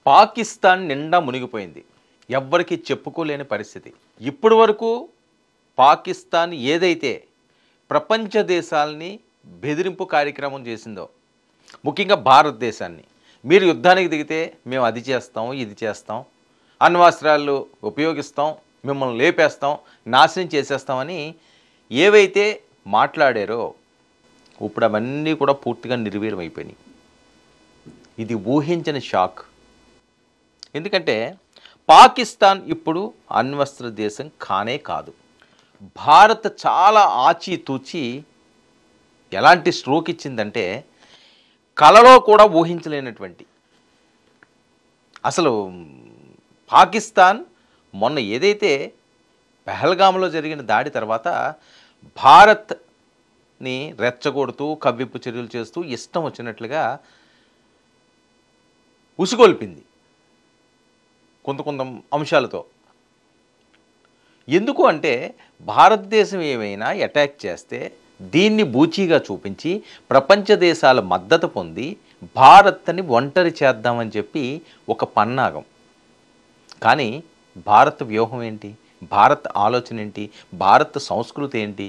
పాకిస్తాన్ నిండా మునిగిపోయింది. ఎవ్వరికీ చెప్పుకోలేని పరిస్థితి. ఇప్పటి వరకు పాకిస్తాన్ ఏదైతే ప్రపంచ దేశాలని బెదిరింపు కార్యక్రమం చేసిందో, ముఖ్యంగా భారతదేశాన్ని, మీరు యుద్ధానికి దిగితే మేము అది చేస్తాం, ఇది చేస్తాం, అణ్వాస్త్రాలు ఉపయోగిస్తాం, మిమ్మల్ని లేపేస్తాం, నాశనం చేసేస్తామని ఏవైతే మాట్లాడారో ఇప్పుడు అవన్నీ కూడా పూర్తిగా నిర్వీర్యం అయిపోయినాయి. ఇది ఊహించని షాక్. ఎందుకంటే పాకిస్తాన్ ఇప్పుడు అణ్వస్త్ర దేశం కానే కాదు. భారత్ చాలా ఆచితూచి ఎలాంటి స్ట్రోక్ ఇచ్చిందంటే కలలో కూడా ఊహించలేనటువంటి, అసలు పాకిస్తాన్ మొన్న ఏదైతే పహల్గామ్లో జరిగిన దాడి తర్వాత భారత్ని రెచ్చగొడుతూ కవ్వింపు చర్యలు చేస్తూ ఇష్టం వచ్చినట్లుగా ఉసిగొల్పింది కొంత అంశాలతో. ఎందుకు అంటే భారతదేశం ఏమైనా అటాక్ చేస్తే దీన్ని బూచీగా చూపించి ప్రపంచ దేశాల మద్దతు పొంది భారత్ని ఒంటరి చేద్దామని చెప్పి ఒక పన్నాగం. కానీ భారత్ వ్యూహం ఏంటి, భారత్ ఆలోచన ఏంటి, భారత్ సంస్కృతి ఏంటి,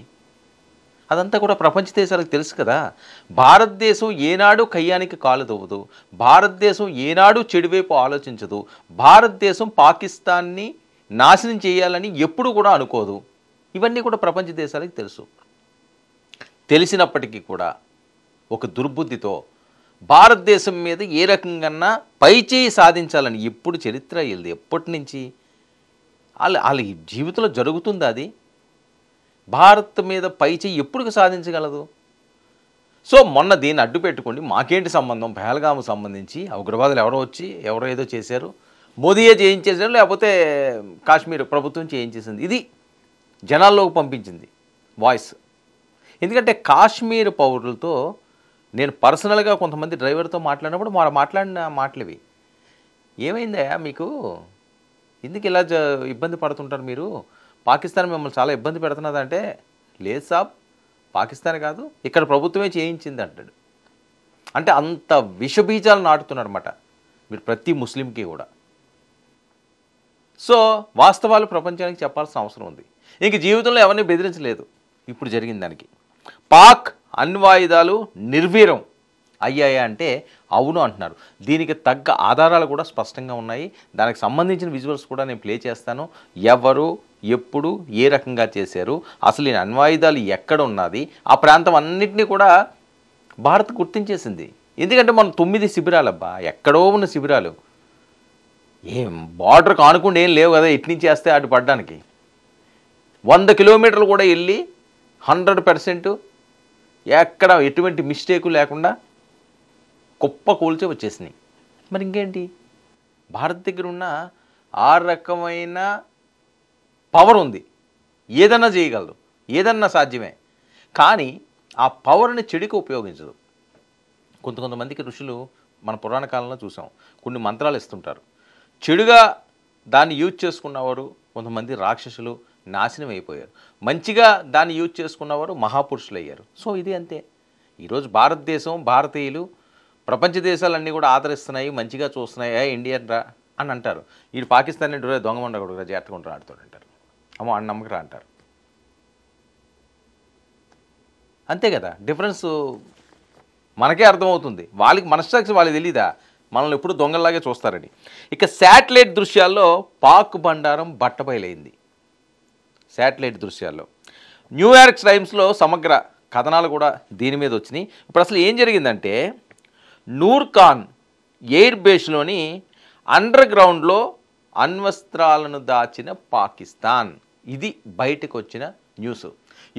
అదంతా కూడా ప్రపంచ దేశాలకు తెలుసు కదా. భారతదేశం ఏనాడు కయ్యానికి కాలు తవ్వదు, భారతదేశం ఏనాడు చెడువైపు ఆలోచించదు, భారతదేశం పాకిస్తాన్ని నాశనం చేయాలని ఎప్పుడు కూడా అనుకోదు. ఇవన్నీ కూడా ప్రపంచ దేశాలకు తెలుసు. తెలిసినప్పటికీ కూడా ఒక దుర్బుద్ధితో భారతదేశం మీద ఏ రకంగా పైచేయి సాధించాలని ఎప్పుడు చరిత్ర వెళ్ళదు. ఎప్పటి నుంచి వాళ్ళ జీవితంలో జరుగుతుంది అది. భారత్ మీద పైచేయి ఎప్పుడు సాధించగలదు? సో మొన్న దీన్ని అడ్డు పెట్టుకోండి, మాకేంటి సంబంధం, పహల్గాము సంబంధించి ఉగ్రవాదులు ఎవరో వచ్చి ఎవరో ఏదో చేశారు, మోదీయే చేయించేసారు, లేకపోతే కాశ్మీర్ ప్రభుత్వం చేయించేసింది, ఇది జనాల్లోకి పంపించింది వాయిస్. ఎందుకంటే కాశ్మీర్ పౌరులతో నేను పర్సనల్గా కొంతమంది డ్రైవర్తో మాట్లాడినప్పుడు మాట్లాడిన మాటలవి, ఏమైందా మీకు, ఎందుకు ఇలా ఇబ్బంది పడుతుంటారు మీరు, పాకిస్తాన్ మిమ్మల్ని చాలా ఇబ్బంది పెడుతున్నదంటే, లేదు సాబ్ పాకిస్తాన్ కాదు ఇక్కడ ప్రభుత్వమే చేయించింది అంటాడు. అంటే అంత విషబీజాలు నాటుతున్నారన్నమాట మీరు ప్రతి ముస్లింకి కూడా. సో వాస్తవాలు ప్రపంచానికి చెప్పాల్సిన అవసరం ఉంది. ఇంక జీవితంలో ఎవరిని బెదిరించలేదు ఇప్పుడు జరిగిన దానికి. పాక్ అణ్వాయుధాలు నిర్వీర్యం అయ్యాయా అంటే అవును అంటున్నారు. దీనికి తగ్గ ఆధారాలు కూడా స్పష్టంగా ఉన్నాయి. దానికి సంబంధించిన విజువల్స్ కూడా నేను ప్లే చేస్తాను. ఎవరు ఎప్పుడు ఏ రకంగా చేశారు, అసలు ఈ అణ్వాయుధాలు ఎక్కడ ఉన్నది, ఆ ప్రాంతం అన్నింటినీ కూడా భారత్ గుర్తించేసింది. ఎందుకంటే మనం 9 శిబిరాలబ్బా, ఎక్కడో ఉన్న శిబిరాలు, ఏం బార్డర్కి ఆనుకుండా ఏం లేవు కదా ఇటు నుంచి వేస్తే అటు పడ్డానికి. 100 కిలోమీటర్లు కూడా వెళ్ళి 100% ఎక్కడ ఎటువంటి మిస్టేకు లేకుండా కుప్ప కూల్చి వచ్చేసినాయి. మరి ఇంకేంటి, భారత్ దగ్గర ఉన్న ఆ రకమైన పవర్ ఉంది, ఏదన్నా చేయగలదు, ఏదన్నా సాధ్యమే. కానీ ఆ పవర్ని చెడుకు ఉపయోగించదు. కొంతమందికి ఋషులు మన పురాణ కాలంలో చూసాం, కొన్ని మంత్రాలు ఇస్తుంటారు, చెడుగా దాన్ని యూజ్ చేసుకున్నవారు కొంతమంది రాక్షసులు నాశనం అయిపోయారు, మంచిగా దాన్ని యూజ్ చేసుకున్నవారు మహాపురుషులు అయ్యారు. సో ఇది అంతే. ఈరోజు భారతదేశం, భారతీయులు ప్రపంచ దేశాలన్నీ కూడా ఆదరిస్తున్నాయి, మంచిగా చూస్తున్నాయి, ఇండియన్ రా అని అంటారు. ఈ పాకిస్తాన్ దొంగమండ కూడా జాగ్రత్తగా ఆడుతాడు అంటారు, అమ్మో అన్న నమ్మకరా అంటారు. అంతే కదా, డిఫరెన్స్ మనకే అర్థమవుతుంది. వాళ్ళకి మనస్సాక్షి వాళ్ళకి తెలీదా మనల్ని ఎప్పుడు దొంగల్లాగే చూస్తారని. ఇక శాటిలైట్ దృశ్యాల్లో పాక్ బండారం బట్టబయలైంది. శాటిలైట్ దృశ్యాల్లో న్యూయార్క్ టైమ్స్లో సమగ్ర కథనాలు కూడా దీని మీద వచ్చినాయి. ఇప్పుడు అసలు ఏం జరిగిందంటే, నూర్ఖాన్ ఎయిర్ బేస్లోని అండర్ గ్రౌండ్లో అణ్వస్త్రాలను దాచిన పాకిస్తాన్, ఇది బయటకు వచ్చిన న్యూస్.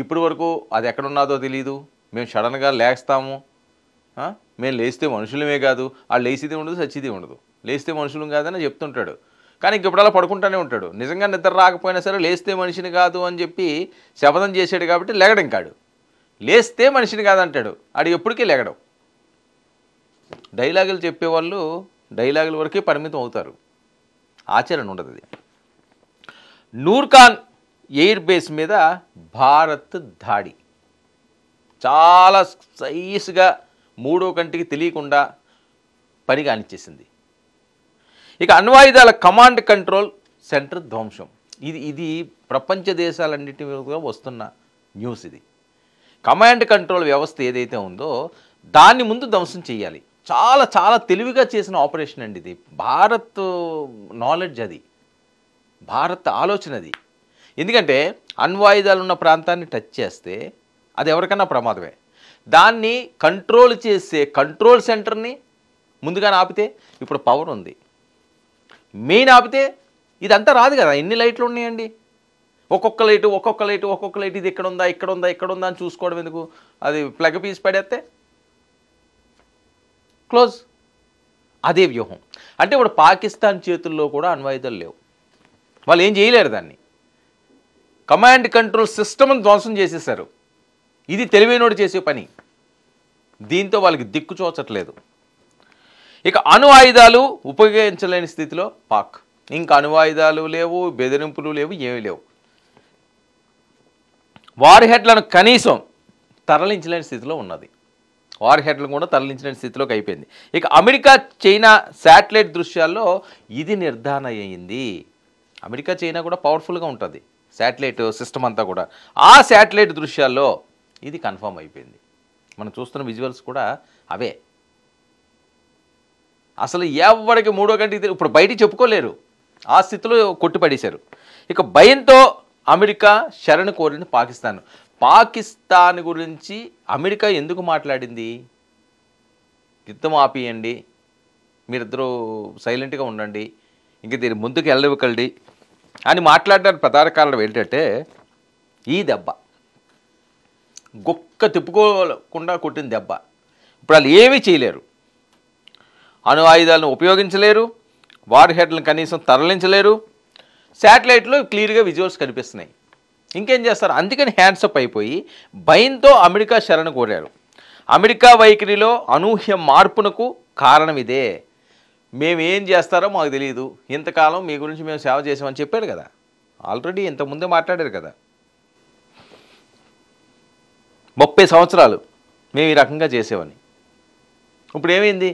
ఇప్పటి వరకు అది ఎక్కడున్నదో తెలీదు, మేము సడన్గా లేస్తాము, మేము లేస్తే మనుషులమే కాదు, వాళ్ళు లేచిది ఉండదు చచ్చిది ఉండదు, లేస్తే మనుషులు కాదని చెప్తుంటాడు. కానీ ఇంకెప్పుడు అలా పడుకుంటూనే ఉంటాడు. నిజంగా నిద్ర రాకపోయినా సరే లేస్తే మనిషిని కాదు అని చెప్పి శపథం చేశాడు కాబట్టి లెగడం కాడు, లేస్తే మనిషిని కాదంటాడు, ఆడు ఎప్పటికీ లెగడం. డైలాగులు చెప్పేవాళ్ళు డైలాగుల వరకే పరిమితం అవుతారు, ఆచరణ ఉండదు. అది నూర్ఖాన్ ఎయిర్ బేస్ మీద భారత్ దాడి చాలా సైస్గా మూడో కంటికి తెలియకుండా పని కానిచ్చేసింది. ఇక అణ్వాయుధాల కమాండ్ కంట్రోల్ సెంటర్ ధ్వంసం. ఇది ప్రపంచ దేశాలన్నిటి మీద వస్తున్న న్యూస్. ఇది కమాండ్ కంట్రోల్ వ్యవస్థ ఏదైతే ఉందో దాన్ని ముందు ధ్వంసం చేయాలి. చాలా చాలా తెలివిగా చేసిన ఆపరేషన్ అండి ఇది. భారత్ నాలెడ్జ్ అది, భారత్ ఆలోచన అది. ఎందుకంటే అణ్వాయుధాలు ఉన్న ప్రాంతాన్ని టచ్ చేస్తే అది ఎవరికన్నా ప్రమాదమే. దాన్ని కంట్రోల్ చేసే కంట్రోల్ సెంటర్ని ముందుగానే ఆపితే, ఇప్పుడు పవర్ ఉంది, మెయిన్ ఆపితే ఇదంతా రాదు కదా. ఎన్ని లైట్లు ఉన్నాయండి, ఒక్కొక్క లైట్ ఇది ఇక్కడ ఉందా అని చూసుకోవడం ఎందుకు? అది ప్లగ్ పీస్ పడేస్తే క్లోజ్. అదే వ్యూహం. అంటే ఇప్పుడు పాకిస్తాన్ చేతుల్లో కూడా అణ్వాయుధాలు లేవు, వాళ్ళు ఏం చేయలేరు. దాన్ని కమాండ్ కంట్రోల్ సిస్టమ్ని ధ్వంసం చేసేసారు. ఇది తెలివైనోడు చేసే పని. దీంతో వాళ్ళకి దిక్కు చూచట్లేదు. ఇక అణు ఆయుధాలు ఉపయోగించలేని స్థితిలో పాక్. ఇంకా అణు ఆయుధాలు లేవు, బెదిరింపులు లేవు, ఏమీ లేవు. వార్ హెడ్లను కనీసం తరలించలేని స్థితిలో ఉన్నది. వార్ హెడ్లను కూడా తరలించలేని స్థితిలోకి అయిపోయింది. ఇక అమెరికా చైనా శాటిలైట్ దృశ్యాల్లో ఇది నిర్ధారణ అయ్యింది. అమెరికా చైనా కూడా పవర్ఫుల్గా ఉంటుంది శాటిలైట్ సిస్టమ్ అంతా కూడా. ఆ శాటిలైట్ దృశ్యాల్లో ఇది కన్ఫర్మ్ అయిపోయింది. మనం చూస్తున్న విజువల్స్ కూడా అవే. అసలు ఎవరికి మూడో గంటకి ఇప్పుడు బయటికి చెప్పుకోలేరు, ఆ స్థితిలో కొట్టిపడేశారు. ఇక భయంతో అమెరికా శరణు కోరింది పాకిస్తాన్. పాకిస్తాన్ గురించి అమెరికా ఎందుకు మాట్లాడింది? యుద్ధం ఆపియండి, మీరిద్దరూ సైలెంట్గా ఉండండి, ఇంక దీని ముందుకు వెళ్ళివ్వకండి అని మాట్లాడడానికి ప్రధాన కారణం ఏంటంటే ఈ దెబ్బ, గొక్క తిప్పుకోకుండా కొట్టిన దెబ్బ. ఇప్పుడు వాళ్ళు ఏమీ చేయలేరు, అణు ఆయుధాలను ఉపయోగించలేరు, వార్ హెడ్లను కనీసం తరలించలేరు. శాటిలైట్లో క్లియర్గా విజువల్స్ కనిపిస్తున్నాయి. ఇంకేం చేస్తారు? అందుకని హ్యాండ్సప్ అయిపోయి భయంతో అమెరికా శరణు కోరారు. అమెరికా వైఖరిలో అనూహ్య మార్పునకు కారణం ఇదే. మేమేం చేస్తారో మాకు తెలియదు, ఇంతకాలం మీ గురించి మేము సేవ చేసామని చెప్పాడు కదా. ఆల్రెడీ ఇంతకుముందే మాట్లాడారు కదా. 30 సంవత్సరాలు మేము ఈ రకంగా చేసేవని. ఇప్పుడు ఏమైంది?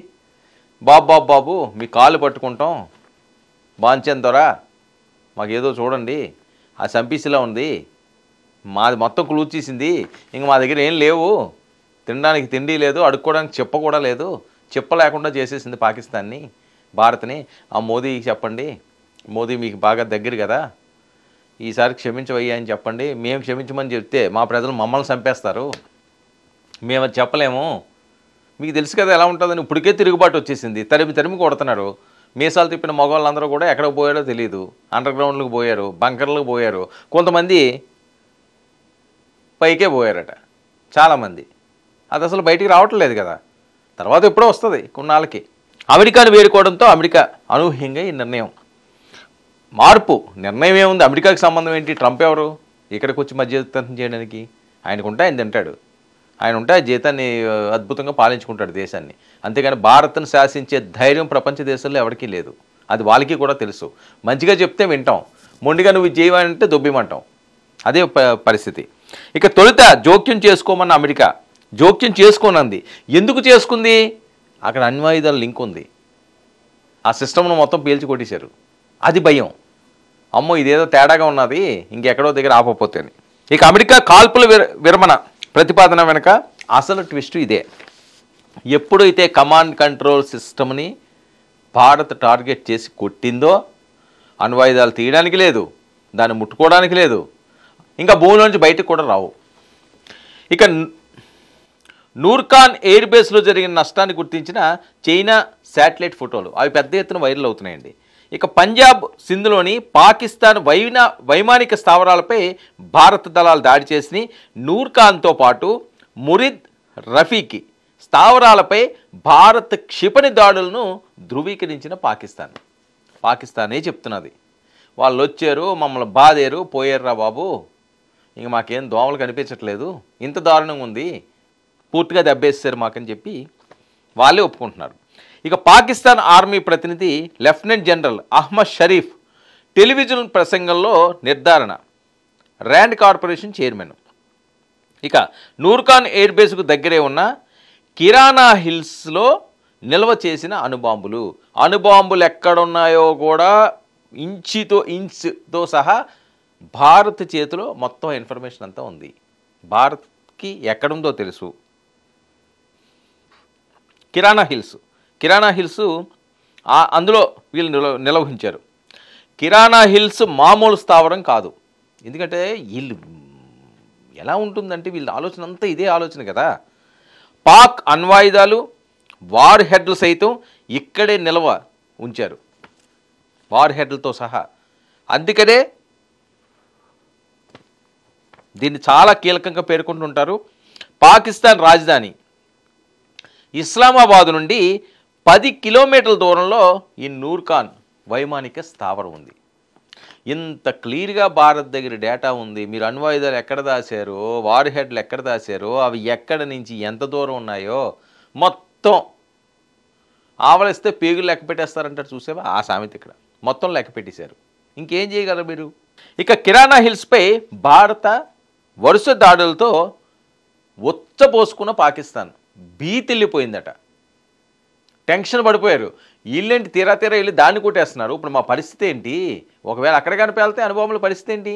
బాబు మీ కాళ్ళు పట్టుకుంటాం, బాంచన్ దొరా మాకేదో చూడండి, ఆ సంపీసిలా ఉంది, మాది మొత్తం క్లూజ్ చేసింది, ఇంక మా దగ్గర ఏం లేవు, తినడానికి తిండి లేదు, అడుక్కోవడానికి చెప్ప కూడా లేదు, చెప్ప లేకుండా చేసేసింది పాకిస్తాన్ని, భారత్ని. ఆ మోదీకి చెప్పండి, మోదీ మీకు బాగా దగ్గర కదా, ఈసారి క్షమించవయ్యా అని చెప్పండి. మేము క్షమించమని చెప్తే మా ప్రజలు మమ్మల్ని చంపేస్తారు, మేము అది చెప్పలేము, మీకు తెలుసు కదా ఎలా ఉంటుందని. ఇప్పటికే తిరుగుబాటు వచ్చేసింది, తరిమి కొడుతున్నారు. మీసాలు తిప్పిన మగవాళ్ళందరూ కూడా ఎక్కడికి పోయారో తెలియదు, అండర్ గ్రౌండ్లకు పోయారు, బంకర్లకు పోయారు, కొంతమంది పైకే పోయారట చాలామంది. అది అసలు బయటికి రావట్లేదు కదా, తర్వాత ఎప్పుడో వస్తుంది కొన్నాళ్ళకి. అమెరికాను వేడుకోవడంతో అమెరికా అనూహ్యంగా ఈ నిర్ణయం. మార్పు నిర్ణయం ఏముంది, అమెరికాకి సంబంధం ఏంటి? ట్రంప్ ఎవరు ఇక్కడికి వచ్చి మధ్యవర్తిత్వం చేయడానికి? ఆయనకుంటే ఆయన తింటాడు, ఆయన ఉంటే ఆ జీతాన్ని అద్భుతంగా పాలించుకుంటాడు దేశాన్ని. అంతేగాని భారత్ను శాసించే ధైర్యం ప్రపంచ దేశాల్లో ఎవరికీ లేదు. అది వాళ్ళకి కూడా తెలుసు. మంచిగా చెప్తే వింటాం, మొండిగా నువ్వు చేయమంటే దొబ్బిమంటాం. అదే పరిస్థితి. ఇక తొలుత జోక్యం చేసుకోమన్న అమెరికా జోక్యం చేసుకోనంది. ఎందుకు చేసుకుంది? అక్కడ అణ్వాయుధాల లింక్ ఉంది, ఆ సిస్టమ్ను మొత్తం పీల్చి కొట్టేశారు. అది భయం, అమ్మో ఇదేదో తేడాగా ఉన్నది, ఇంకెక్కడో దగ్గర ఆపపోతేని. ఇక అమెరికా కాల్పుల విరమణ ప్రతిపాదన వెనుక అసలు ట్విస్ట్ ఇదే. ఎప్పుడైతే కమాండ్ కంట్రోల్ సిస్టమ్ని భారత్ టార్గెట్ చేసి కొట్టిందో అణ్వాయుధాలు తీయడానికి లేదు, దాన్ని ముట్టుకోవడానికి లేదు, ఇంకా భూమిలోంచి బయటకు కూడా రావు. ఇక నూర్ఖాన్ ఎయిర్ బేస్లో జరిగిన నష్టాన్ని గుర్తించిన చైనా శాటిలైట్ ఫోటోలు అవి పెద్ద ఎత్తున వైరల్ అవుతున్నాయండి. ఇక పంజాబ్ సింధులోని పాకిస్తాన్ వైమానిక స్థావరాలపై భారత దళాలు దాడి చేసి నూర్ఖాన్తో పాటు మురిద్ రఫీకి స్థావరాలపై భారత్ క్షిపణి దాడులను ధృవీకరించిన పాకిస్తానే చెప్తున్నది. వాళ్ళు వచ్చారు, మమ్మల్ని బాధేరు, పోయారురా బాబు, ఇంక మాకేం దోమలు కనిపించట్లేదు, ఇంత దారుణంగా ఉంది, పూర్తిగా దెబ్బేస్తారు మాకని చెప్పి వాళ్ళే ఒప్పుకుంటున్నారు. ఇక పాకిస్తాన్ ఆర్మీ ప్రతినిధి lieutenant general Ahmed Sharif television ప్రసంగంలో నిర్ధారణ, ర్యాండ్ కార్పొరేషన్ చైర్మన్. ఇక నూర్ఖాన్ ఎయిర్ బేస్కు దగ్గరే ఉన్న కిరానా హిల్స్లో నిల్వ చేసిన అణుబాంబులు. అణుబాంబులు ఎక్కడున్నాయో కూడా ఇంచుతో సహా భారత్ చేతిలో మొత్తం ఇన్ఫర్మేషన్ అంతా ఉంది. భారత్కి ఎక్కడుందో తెలుసు. కిరాణా హిల్స్ అందులో వీళ్ళు నిలవహించారు. కిరాణా హిల్స్ మామూలు స్థావరం కాదు. ఎందుకంటే వీళ్ళు ఎలా ఉంటుందంటే వీళ్ళ ఆలోచన అంతా ఇదే ఆలోచన కదా. పాక్ అణ్వాయుధాలు, వార్ హెడ్లు సైతం ఇక్కడే నిల్వ ఉంచారు, వార్ హెడ్లతో సహా. అందుకనే దీన్ని చాలా కీలకంగా పేర్కొంటుంటారు. పాకిస్తాన్ రాజధాని ఇస్లామాబాద్ నుండి 10 కిలోమీటర్ల దూరంలో ఈ నూర్ఖాన్ వైమానిక స్థావరం ఉంది. ఇంత క్లియర్గా భారత్ దగ్గర డేటా ఉంది. మీరు అణ్వాయుధాలు ఎక్కడ దాచారో, వార్ హెడ్లు ఎక్కడ దాచారో, అవి ఎక్కడ నుంచి ఎంత దూరం ఉన్నాయో మొత్తం ఆవలిస్తే పేగులు లెక్క పెట్టేస్తారంటారు చూసావా, ఆ సామెత ఇక్కడ మొత్తం లెక్క పెట్టేశారు. ఇంకేం చేయగలరు మీరు? ఇక కిరాణా హిల్స్పై భారత వరుస దాడులతో ఉచ్చపోసుకున్న పాకిస్తాన్ భీతిల్లిపోయిందట. టెన్షన్ పడిపోయారు. వీళ్ళేంటి తీరా వెళ్ళి దాన్ని కొట్టేస్తున్నారు. ఇప్పుడు మా పరిస్థితి ఏంటి? ఒకవేళ అక్కడ కనిపెళ్తే అనుభవంలో పరిస్థితి ఏంటి?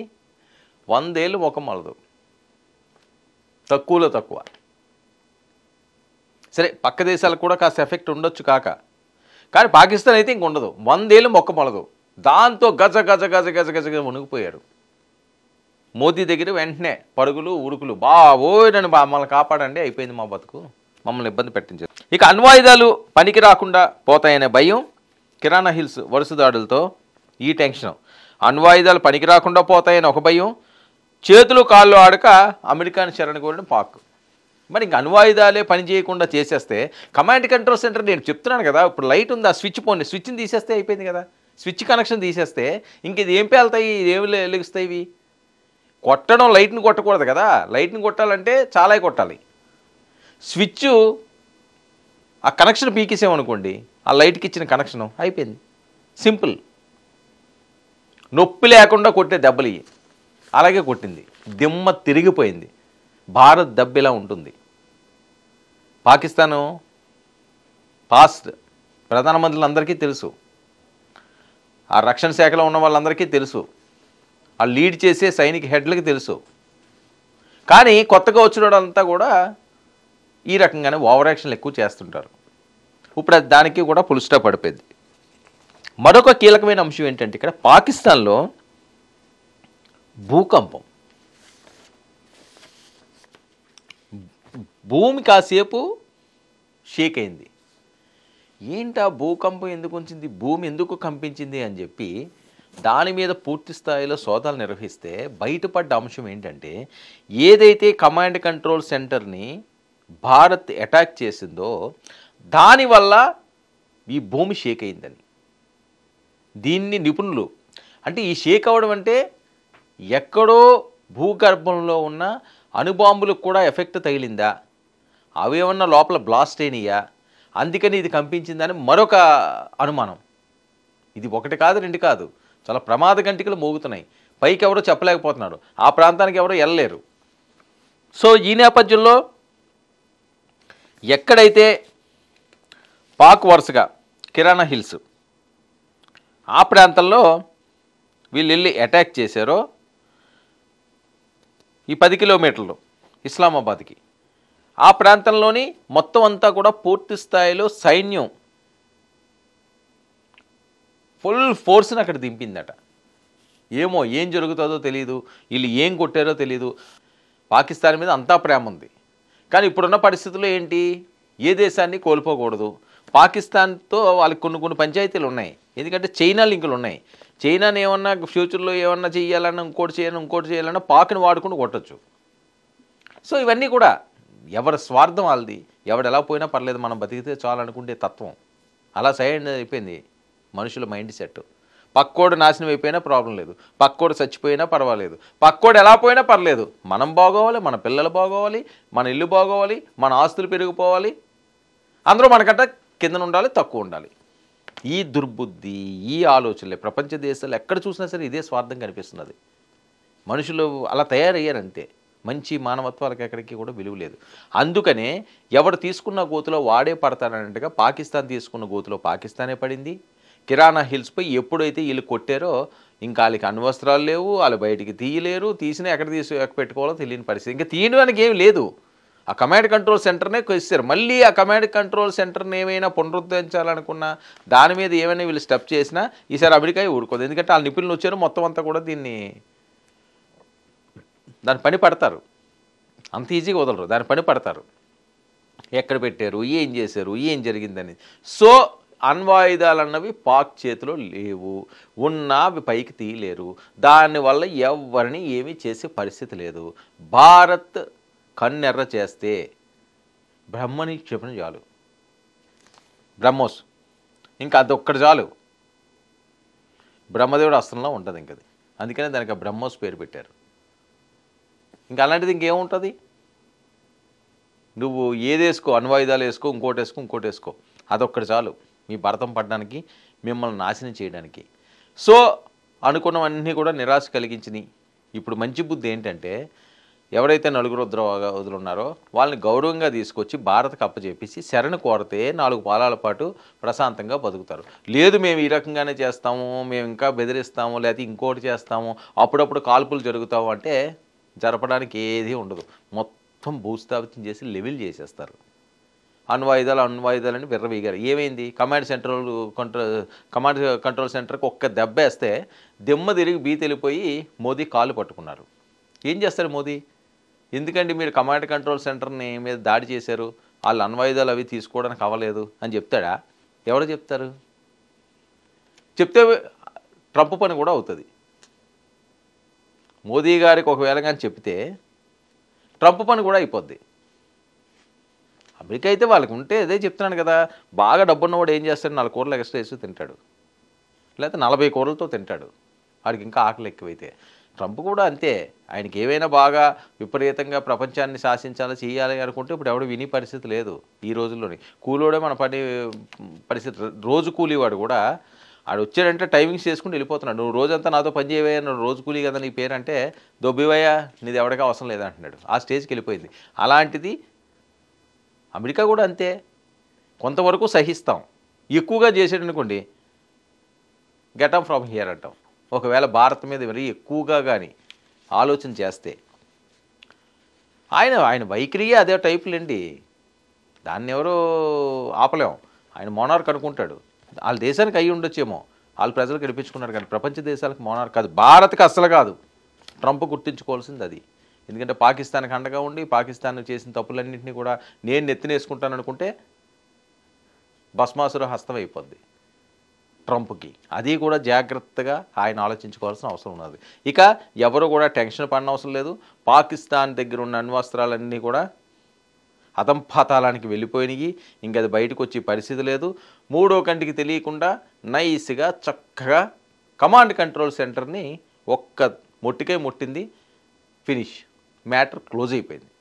100 ఏళ్ళు ముఖం మలదు, తక్కువలో తక్కువ. సరే పక్క దేశాలకు కూడా కాస్త ఎఫెక్ట్ ఉండొచ్చు కానీ పాకిస్తాన్ అయితే ఇంక ఉండదు. 100 ఏళ్ళు మొక్క మొలదు. దాంతో గజ గజ గజ గజ గజ మునిగిపోయారు. మోదీ దగ్గర వెంటనే పరుగులు ఉరుకులు, బావోయ్ నన్ను మమ్మల్ని కాపాడండి, అయిపోయింది మా బతుకు, మమ్మల్ని ఇబ్బంది పెట్టించారు. ఇక అణ్వాయుధాలు పనికి రాకుండా పోతాయనే భయం, కిరాణా హిల్స్ వరుస దాడులతో ఈ టెన్షన్. అణ్వాయుధాలు పనికి రాకుండా పోతాయని ఒక భయం, చేతులు కాళ్ళు ఆడక అమెరికాని శరణ కోరిన పాక్. మరి ఇంక అణ్వాయుధాలే పని చేయకుండా చేసేస్తే కమాండ్ కంట్రోల్ సెంటర్, నేను చెప్తున్నాను కదా, ఇప్పుడు లైట్ ఉంది, ఆ స్విచ్ని తీసేస్తే అయిపోయింది కదా. స్విచ్ కనెక్షన్ తీసేస్తే ఇంక ఇది ఏం పేలుతాయి, ఏమి వెలుగుస్తాయి? ఇవి కొట్టడం, లైట్ని కొట్టకూడదు కదా. లైట్ని కొట్టాలంటే చాలా కొట్టాలి. స్విచ్ ఆ కనెక్షన్ పీకేసామనుకోండి, ఆ లైట్కి ఇచ్చిన కనెక్షను అయిపోయింది. సింపుల్. నొప్పి లేకుండా కొట్టే దెబ్బలు ఇవి. అలాగే కొట్టింది, దిమ్మ తిరిగిపోయింది. భారత్ దెబ్బ ఇలా ఉంటుంది. పాకిస్తాను పాస్ట్ ప్రధానమంత్రులందరికీ తెలుసు, ఆ రక్షణ శాఖలో ఉన్న వాళ్ళందరికీ తెలుసు, ఆ లీడ్ చేసే సైనిక హెడ్లకి తెలుసు. కానీ కొత్తగా వచ్చినోడంతా కూడా ఈ రకంగానే ఓవర్ యాక్షన్లు ఎక్కువ చేస్తుంటారు. ఇప్పుడు దానికి కూడా ఫుల్ స్టాప్ పడిపోయింది. మరొక కీలకమైన అంశం ఏంటంటే ఇక్కడ పాకిస్తాన్లో భూకంపం. భూమి కాసేపు షేక్ అయింది. ఏంటా భూకంపం ఎందుకు వచ్చింది, భూమి ఎందుకు కంపించింది అని చెప్పి దాని మీద పూర్తి స్థాయిలో సోదాలు నిర్వహిస్తే బయటపడ్డ అంశం ఏంటంటే, ఏదైతే కమాండ్ కంట్రోల్ సెంటర్ని భారత్ అటాక్ చేసిందో దానివల్ల ఈ భూమి షేక్ అయిందని. దీన్ని నిపుణులు అంటే ఈ షేక్ అవ్వడం అంటే ఎక్కడో భూగర్భంలో ఉన్న అణుబాంబులకు కూడా ఎఫెక్ట్ తగిలిందా, అవేమన్నా లోపల బ్లాస్ట్ అయినాయా, అందుకని ఇది కంపించిందని మరొక అనుమానం. ఇది ఒకటి కాదు, రెండు కాదు, చాలా ప్రమాద గంటికలు మోగుతున్నాయి. పైకి ఎవరో చెప్పలేకపోతున్నారు, ఆ ప్రాంతానికి ఎవరో వెళ్ళలేరు. సో ఈ నేపథ్యంలో ఎక్కడైతే పాక్ వరుసగా కిరాణా హిల్స్ ఆ ప్రాంతంలో వీళ్ళు వెళ్ళి అటాక్ చేశారో, ఈ 10 కిలోమీటర్లు ఇస్లామాబాద్కి, ఆ ప్రాంతంలోని మొత్తం అంతా కూడా పూర్తి స్థాయిలో సైన్యం ఫుల్ ఫోర్స్ని అక్కడ దింపిందట. ఏమో ఏం జరుగుతుందో తెలియదు, వీళ్ళు ఏం కొట్టారో తెలియదు. పాకిస్తాన్ మీద అంతా ప్రేమ ఉంది, కానీ ఇప్పుడున్న పరిస్థితుల్లో ఏంటి, ఏ దేశాన్ని కోల్పోకూడదు. పాకిస్తాన్తో వాళ్ళకి కొన్ని పంచాయతీలు ఉన్నాయి, ఎందుకంటే చైనా లింకులు ఉన్నాయి. చైనాని ఏమన్నా ఫ్యూచర్లో ఏమన్నా చేయాలన్నా, ఇంకోటి చేయాలన్నా పాక్ని వాడుకుని కొట్టచ్చు. సో ఇవన్నీ కూడా ఎవరి స్వార్థం వాళ్ళది, ఎవడు ఎలా పోయినా పర్లేదు, మనం బతికితే చాలనుకుంటే తత్వం అలా సైడ్ అయిపోయింది మనుషుల మైండ్ సెట్. పక్కోడు నాశనం అయిపోయినా ప్రాబ్లం లేదు, పక్కోడు చచ్చిపోయినా పర్వాలేదు, పక్కోడు ఎలా పోయినా పర్లేదు, మనం బాగోవాలి, మన పిల్లలు బాగోవాలి, మన ఇల్లు బాగోవాలి, మన ఆస్తులు పెరిగిపోవాలి, అందరూ మనకంట కిందన ఉండాలి, తక్కువ ఉండాలి. ఈ దుర్బుద్ధి, ఈ ఆలోచనలే ప్రపంచ దేశాలు ఎక్కడ చూసినా సరే ఇదే స్వార్థం కనిపిస్తున్నది. మనుషులు అలా తయారయ్యారంతే. మంచి మానవత్వాలకు ఎక్కడికి కూడా విలువ లేదు. అందుకనే ఎవడు తీసుకున్న గోతులో వాడే పడతానన్నట్టుగా పాకిస్తాన్ తీసుకున్న గోతులో పాకిస్తానే పడింది. కిరాణా హిల్స్పై ఎప్పుడైతే వీళ్ళు కొట్టారో ఇంకా వాళ్ళకి అణ్వస్త్రాలు లేవు, వాళ్ళు బయటికి తీయలేరు, తీసినా ఎక్కడ పెట్టుకోవాలో తెలియని పరిస్థితి. ఇంకా తీయడానికి ఏం లేదు. ఆ కమాండ్ కంట్రోల్ సెంటర్నే ఇస్తారు. మళ్ళీ ఆ కమాండ్ కంట్రోల్ సెంటర్ని ఏమైనా పునరుద్ధరించాలనుకున్నా దాని మీద ఏమైనా వీళ్ళు స్టెప్ చేసినా ఈసారి అమెరికా ఊరుకోదు. ఎందుకంటే వాళ్ళ నిపుణులు వచ్చారు, మొత్తం అంతా కూడా దాని పని పడతారు. అంత ఈజీగా వదలరు, దాని పని పడతారు. ఎక్కడ పెట్టారు, ఏం చేశారు, ఏం జరిగిందని. సో అణ్వాయుధాలు అన్నవి పాక్ చేతిలో లేవు, ఉన్నా అవి పైకి తీయలేరు. దానివల్ల ఎవరిని ఏమీ చేసే పరిస్థితి లేదు. భారత్ కన్నెర్ర చేస్తే బ్రహ్మని చెప్పిన చాలు, బ్రహ్మోస్ ఇంకా అదొక్కటి చాలు. బ్రహ్మదేవుడు అస్త్రంలో ఉంటుంది ఇంకది. అందుకనే దానికి బ్రహ్మోస్ పేరు పెట్టారు. ఇంకా అలాంటిది ఇంకేముంటుంది? నువ్వు ఏదేసుకో, అణ్వాయుధాలు వేసుకో, ఇంకోటి వేసుకో, అదొక్కటి చాలు మీ భరతం పడడానికి, మిమ్మల్ని నాశనం చేయడానికి. సో అనుకున్నవన్నీ కూడా నిరాశ కలిగించినాయి. ఇప్పుడు మంచి బుద్ధి ఏంటంటే ఎవరైతే నలుగురు ఉద్యోగులు ఉన్నారో వాళ్ళని గౌరవంగా తీసుకొచ్చి భారత్కి అప్పచెప్పేసి శరణు కోరితే 4 కాలాల పాటు ప్రశాంతంగా బతుకుతారు. లేదు మేము ఈ రకంగానే చేస్తాము, మేము ఇంకా బెదిరిస్తాము, లేకపోతే ఇంకోటి చేస్తాము, అప్పుడప్పుడు కాల్పులు జరుగుతాము అంటే జరపడానికి ఏది ఉండదు. మొత్తం భూస్థాపితం చేసి లెవెల్ చేసేస్తారు. అణ్వాయుధాలని విర్రవీగారు. ఏమైంది? కమాండ్ కంట్రోల్ సెంటర్కి ఒక్క దెబ్బ వేస్తే దిమ్మ తిరిగి బీతెళ్ళిపోయి మోదీ కాళ్ళు పట్టుకున్నారు. ఏం చేస్తారు మోదీ? ఎందుకండి మీరు కమాండ్ కంట్రోల్ సెంటర్ని మీద దాడి చేశారు, వాళ్ళు అణ్వాయుధాలు అవి తీసుకోవడానికి అవ్వలేదు అని చెప్తాడా? ఎవరు చెప్తారు? చెప్తే ట్రంప్ పని కూడా అవుతుంది. మోదీ గారికి ఒకవేళ కానీ చెప్తే ట్రంప్ పని కూడా అయిపోద్ది. అమెరికా అయితే వాళ్ళకి ఉంటే అదే చెప్తున్నాను కదా, బాగా డబ్బున్నవాడు ఏం చేస్తాడు? 4 కూరలు ఎక్స్ట్రా వేసి తింటాడు, లేకపోతే 40 కూరలతో తింటాడు. వాడికి ఇంకా ఆకలి ఎక్కువైతే. ట్రంప్ కూడా అంతే. ఆయనకి ఏవైనా బాగా విపరీతంగా ప్రపంచాన్ని శాసించాలి చేయాలి అనుకుంటే ఇప్పుడు ఎవడు విని పరిస్థితి లేదు ఈ రోజుల్లోని. కూలోడే మన పరిస్థితి. రోజు కూలీవాడు కూడా ఆడు వచ్చాడంటే టైమింగ్స్ చేసుకుంటూ వెళ్ళిపోతున్నాడు. నువ్వు రోజంతా నాతో పని చేయవయ్యా, నువ్వు రోజు కూలీ కదా నీ పేరంటే, దొబ్బివయ్యా నీది ఎవడికి అవసరం లేదంటున్నాడు. ఆ స్టేజ్కి వెళ్ళిపోయింది. అలాంటిది అమెరికా కూడా అంతే. కొంతవరకు సహిస్తాం, ఎక్కువగా చేసాడనుకోండి గెట్ అవుట్ ఫ్రమ్ హియర్ అంటాం. ఒకవేళ భారత్ మీద మరీ ఎక్కువగా కానీ ఆలోచన చేస్తే ఆయన వైఖరియే అదే టైపులండి. దాన్ని ఎవరో ఆపలేం. ఆయన మోనార్క్ అనుకుంటాడు, వాళ్ళ దేశానికి అయ్యి ఉండొచ్చేమో, వాళ్ళ ప్రజలు గెలిపించుకున్నారు, కానీ ప్రపంచ దేశాలకు మోనార్క్ కాదు. భారత్కి అస్సలు కాదు. ట్రంప్ గుర్తించుకోవాల్సింది అది. ఎందుకంటే పాకిస్తాన్కి అండగా ఉండి పాకిస్తాన్ చేసిన తప్పులన్నింటినీ కూడా నేను నెత్తినేసుకుంటాను అనుకుంటే భస్మాసుర హస్తం అయిపోద్ది ట్రంప్కి. అది కూడా జాగ్రత్తగా ఆయన ఆలోచించుకోవాల్సిన అవసరం ఉన్నది. ఇక ఎవరు కూడా టెన్షన్ పడిన అవసరం లేదు. పాకిస్తాన్ దగ్గర ఉన్న అణ్వస్త్రాలన్నీ కూడా అధంపాతాళానికి వెళ్ళిపోయినాయి. ఇంక అది బయటకు వచ్చే పరిస్థితి లేదు. మూడో కంటికి తెలియకుండా నైస్గా చక్కగా కమాండ్ కంట్రోల్ సెంటర్ని ఒక్క ముట్టికే ముట్టింది, ఫినిష్, మ్యాటర్ క్లోజ్ అయిపోయింది.